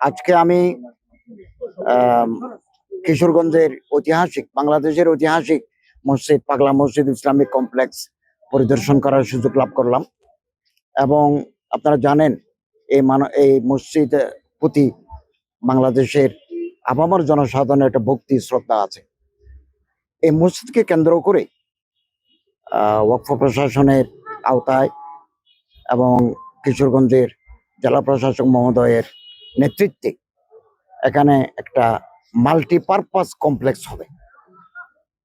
আজকে আমি আম, কিশোরগঞ্জের বাংলাদেশের ঐতিহাসিক মসজিদ পাগলা মসজিদ ইসলামিক কমপ্লেক্স পরিদর্শন করার সুযোগ লাভ করলাম। এবং আপনারা জানেন এই মসজিদ প্রতি বাংলাদেশের আপামর জনসাধারণের একটা ভক্তি শ্রদ্ধা আছে। এই মসজিদকে কেন্দ্র করে ওয়াকফ প্রশাসনের আওতায় এবং কিশোরগঞ্জের জেলা প্রশাসক মহোদয়ের নেতৃত্বে এখানে একটা মাল্টিপারপাস কমপ্লেক্স হবে।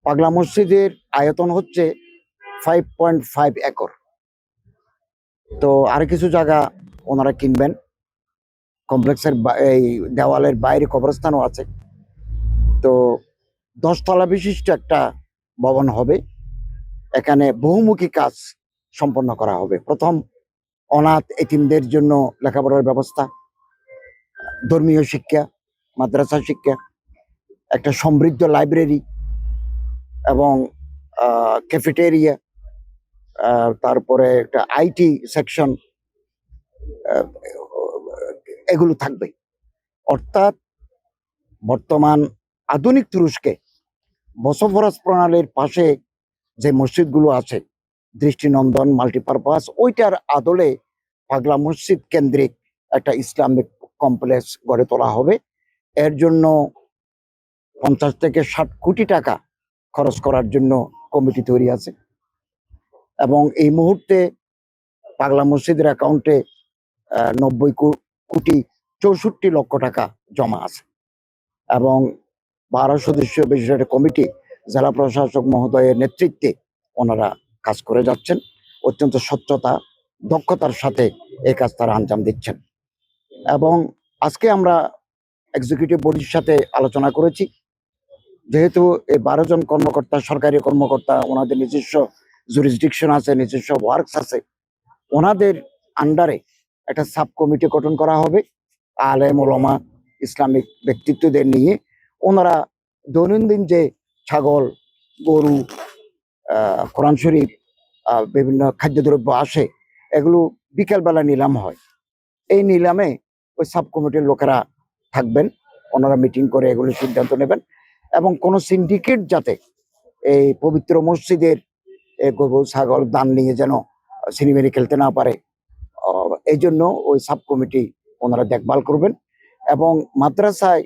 পাগলা মসজিদের আয়তন হচ্ছে 5.5 একর। তো আর কিছু জায়গা ওনারা কিনবেন। কমপ্লেক্সের এই দেওয়ালের বাইরে কবরস্থানও আছে। তো 10 তলা বিশিষ্ট একটা ভবন হবে। এখানে বহুমুখী কাজ সম্পন্ন করা হবে। প্রথম, অনাথ এতিমদের জন্য লেখাপড়ার ব্যবস্থা, ধর্মীয় শিক্ষা, মাদ্রাসা শিক্ষা, একটা সমৃদ্ধ লাইব্রেরি এবং ক্যাফেটেরিয়া, তারপরে একটা আইটি সেকশন, এগুলো থাকবে। অর্থাৎ বর্তমান আধুনিক তুরস্কে বসফরাস প্রণালীর পাশে যে মসজিদগুলো আছে, দৃষ্টিনন্দন, মাল্টিপারপাস, ওইটার আদলে পাগলা মসজিদ কেন্দ্রিক একটা ইসলামিক কমপ্লেক্স গড়ে তোলা হবে। এর জন্য 50 থেকে 60 কোটি টাকা খরচ করার জন্য কমিটি তৈরি আছে। এবং এই মুহূর্তে পাগলা মসজিদের অ্যাকাউন্টে 90,64,00,00,000 টাকা জমা আছে। এবং 12 সদস্য বিশিষ্ট একটা কমিটি জেলা প্রশাসক মহোদয়ের নেতৃত্বে ওনারা কাজ করে যাচ্ছেন। অত্যন্ত স্বচ্ছতা, দক্ষতার সাথে এই কাজ তারা আঞ্জাম দিচ্ছেন। এবং আজকে আমরা এক্সিকিউটিভ বডির সাথে আলোচনা করেছি, যেহেতু এই 12 জন কর্মকর্তা সরকারি কর্মকর্তা, ওনাদের নিজস্ব জুরিসডিকশন আছে, নিজস্ব ওয়ার্কস আছে, ওনাদের আন্ডারে একটা সাব কমিটি গঠন করা হবে। আলেম ওলামা, ইসলামিক ব্যক্তিত্বদের নিয়ে ওনারা দৈনন্দিন যে ছাগল, গরু, কোরআন শরীফ, বিভিন্ন খাদ্যদ্রব্য আসে, এগুলো বিকেলবেলা নিলাম হয়। এই নিলামে ওই সাব কমিটির লোকেরা থাকবেন, ওনারা মিটিং করে এগুলো সিদ্ধান্ত নেবেন। এবং কোনো সিন্ডিকেট যাতে এই পবিত্র মসজিদের গরু ছাগল দান নিয়ে যেন সিনেমারি খেলতে না পারে, এই জন্য ওই সাব কমিটি ওনারা দেখভাল করবেন। এবং মাদ্রাসায়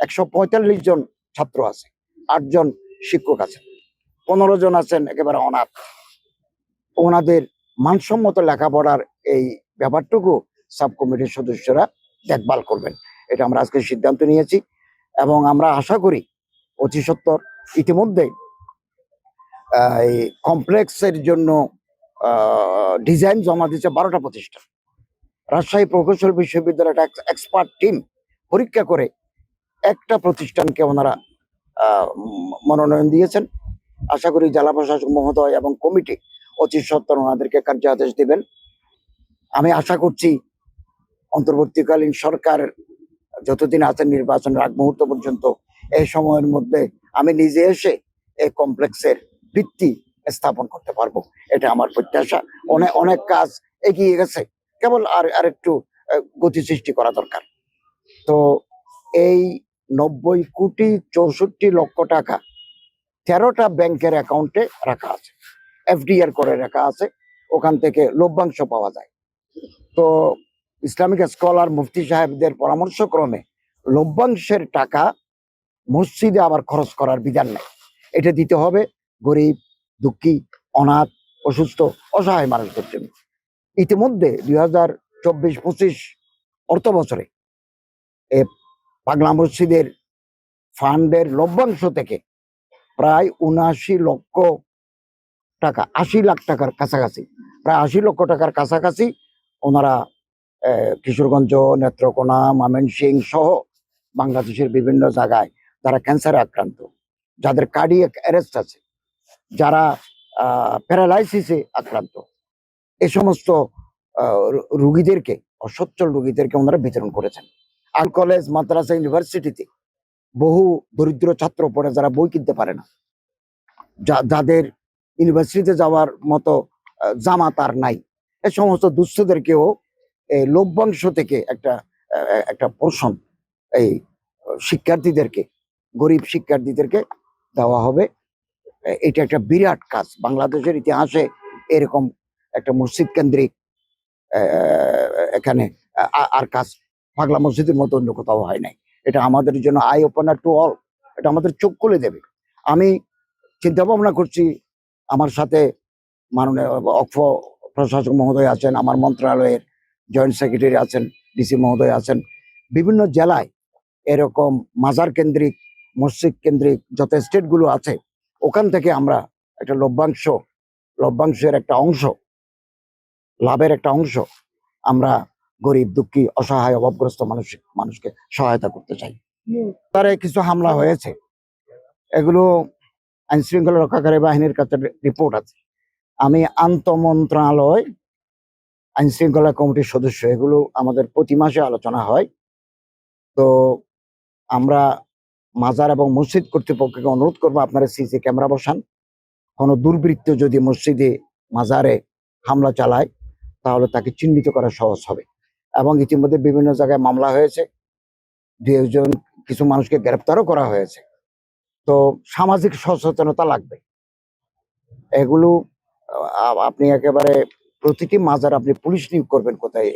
145 জন ছাত্র আছে, 8 জন শিক্ষক আছেন, 15 জন আছেন একেবারে অনাথ। ওনাদের মানসম্মত লেখাপড়ার এই ব্যাপারটুকু সাব কমিটির সদস্যরা দেখভাল করবেন। এটা আমরা আজকে সিদ্ধান্ত নিয়েছি। এবং আমরা আশা করি অতি সত্বর ইতিমধ্যে এই কমপ্লেক্সের জন্য ডিজাইন জমা দিচ্ছে 12টা প্রতিষ্ঠান। রাজশাহী প্রকৌশল বিশ্ববিদ্যালয়ের একটা এক্সপার্ট টিম পরীক্ষা করে একটা প্রতিষ্ঠানকে ওনারা মনোনয়ন দিয়েছেন। আশা করি জেলা প্রশাসক মহোদয় এবং কমিটি অতি সত্বর ওনাদেরকে কার্যাদেশ দিবেন। আমি আশা করছি অন্তর্বর্তীকালীন সরকার যতদিন আছেন নির্বাচনের আগ মুহূর্ত পর্যন্ত, এই সময়ের মধ্যে আমি নিজে এসে এই কমপ্লেক্সের ভিত্তি স্থাপন করতে পারবো, এটা আমার প্রত্যাশা। অনেক অনেক কাজ এগিয়ে গেছে, কেবল আর একটু গতি সৃষ্টি করা দরকার। তো এই 90,64,00,000 টাকা 13টা ব্যাংকের অ্যাকাউন্টে রাখা আছে, এফডিআর করে রাখা আছে, ওখান থেকে লভ্যাংশ পাওয়া যায়। তো ইসলামিক স্কলার মুফতি সাহেবদের পরামর্শক্রমে লভ্যাংশের টাকা মসজিদে আবার খরচ করার বিধান নেই। এটা দিতে হবে গরিব, দুঃখী, অনাথ, অসুস্থ, অসহায় মানুষদের জন্য। ইতিমধ্যে 2024-25 অর্থ বছরে এ পাগলা মসজিদের ফান্ডের লভ্যাংশ থেকে প্রায় 79 লক্ষ টাকা, 80 লাখ টাকার কাছাকাছি, প্রায় 80 লক্ষ টাকার কাছাকাছি ওনারা কিশোরগঞ্জ, নেত্রকোনা, ময়মনসিংহ সহ বাংলাদেশের বিভিন্ন জায়গায় যারা ক্যান্সারে আক্রান্ত, যাদের কার্ডিয়াক অ্যারেস্ট আছে, যারা প্যারালাইসিসে আক্রান্ত, এই সমস্ত রুগীদেরকে, অসচ্ছল রুগীদেরকে ওনারা বিতরণ করেছেন। আর কলেজ, মাদ্রাসা, ইউনিভার্সিটিতে বহু দরিদ্র ছাত্র পড়ে, যারা বই কিনতে পারে না, যাদের ইউনিভার্সিটিতে যাওয়ার মতো জামাত আর নাই, এই সমস্ত দুস্থদেরকেও এই লভ্যাংশ থেকে একটা পোর্শন এই শিক্ষার্থীদেরকে, গরিব শিক্ষার্থীদেরকে দেওয়া হবে। এটা একটা বিরাট কাজ। বাংলাদেশের ইতিহাসে এরকম একটা মসজিদ কেন্দ্রিক এখানে আর কাজ পাগলা মসজিদের মতো অন্য কোথাও হয় নাই। এটা আমাদের জন্য আই ওপেনার টু অল। এটা আমাদের চোখ খুলে দেবে। আমি চিন্তা ভাবনা করছি, আমার সাথে মাননীয় অক্ষ প্রশাসক মহোদয় আছেন, আমার মন্ত্রণালয়ের জয়েন্ট সেক্রেটারি আছেন, ডিসি মহোদয় আছেন। বিভিন্ন জেলায় এরকম মাজার কেন্দ্রিক, মসজিদ কেন্দ্রিক যত স্টেটগুলো আছে, ওখান থেকে আমরা একটা লভ্যাংশের একটা অংশ, লাভের একটা অংশ আমরা গরিব, দুঃখী, অসহায়, অভাবগ্রস্ত মানুষকে সহায়তা করতে চাই। তারে কিছু হামলা হয়েছে, এগুলো আইন শৃঙ্খলা রক্ষাকারী বাহিনীর কাছে রিপোর্ট আছে। আমি আন্তঃমন্ত্রণালয় আইন শৃঙ্খলা কমিটির সদস্য, এগুলো আমাদের প্রতি মাসে আলোচনা হয়। তো আমরা মাজার এবং মসজিদ কর্তৃপক্ষকে অনুরোধ করবো, আপনারা সিসি ক্যামেরা বসান। কোনো দুর্বৃত্ত যদি মসজিদে, মাজারে হামলা চালায়, তাহলে তাকে চিহ্নিত করা সহজ হবে। এবং ইতিমধ্যে বিভিন্ন জায়গায় মামলা হয়েছে, দু একজন কিছু মানুষকে গ্রেপ্তারও করা হয়েছে। তো সামাজিক সচেতনতা লাগবে। এগুলো আপনি একেবারে প্রতিটি মাজার আপনি পুলিশ নিয়োগ করবেন কোথায়?